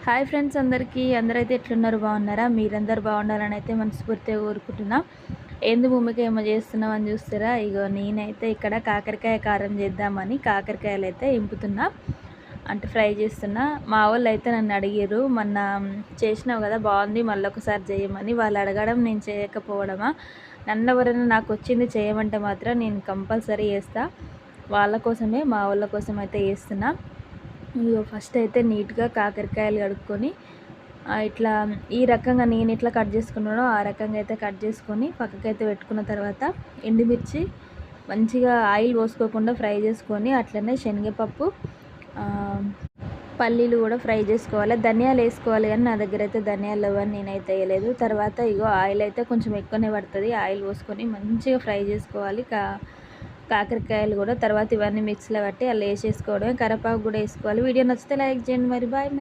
Hi friends అందరైతే ఎట్లున్నారు బాగున్నారా? మీరందరూ బాగుండాలని అయితే మనస్ఫూర్తిగా కోరుకుంటున్నా. ఏంది భూమిక ఏమో చేస్తున్నామని చూస్తారా? ఇగో నేనైతే ఇక్కడ కాకరకాయ కారం చేద్దామని కాకరకాయలైతే ఇంపుతున్నా, అంటే ఫ్రై చేస్తున్నా. మా వాళ్ళు అయితే నన్ను అడిగారు, మొన్న చేసినావు కదా బాగుంది మళ్ళీ ఒకసారి చేయమని. వాళ్ళు అడగడం నేను చేయకపోవడమా? నన్ను ఎవరైనా నాకు వచ్చింది చేయమంటే మాత్రం నేను కంపల్సరీ చేస్తా. వాళ్ళ కోసమే, మా వాళ్ళ కోసం అయితే చేస్తున్నా. ఇగో ఫస్ట్ అయితే నీట్గా కాకరకాయలు కడుక్కొని ఇట్లా ఈ రకంగా నేను ఎట్లా కట్ చేసుకున్నానో ఆ రకంగా అయితే కట్ చేసుకొని పక్కకైతే పెట్టుకున్న తర్వాత ఎండుమిర్చి మంచిగా ఆయిల్ పోసుకోకుండా ఫ్రై చేసుకొని, అట్లనే శనగపప్పు, పల్లీలు కూడా ఫ్రై చేసుకోవాలి. ధనియాలు వేసుకోవాలి కానీ నా దగ్గర అయితే ధనియాలు లేవని నేనైతే వేయలేదు. తర్వాత ఇగో ఆయిల్ అయితే కొంచెం ఎక్కువనే పడుతుంది. ఆయిల్ పోసుకొని మంచిగా ఫ్రై చేసుకోవాలి కాకరకాయలు కూడా. తర్వాత ఇవన్నీ మిక్సీలో పట్టి అలా వేసేసుకోవడమే. కరివేపాకు కూడా వేసుకోవాలి. వీడియో నచ్చితే లైక్ చేయండి. మరి బాయ్.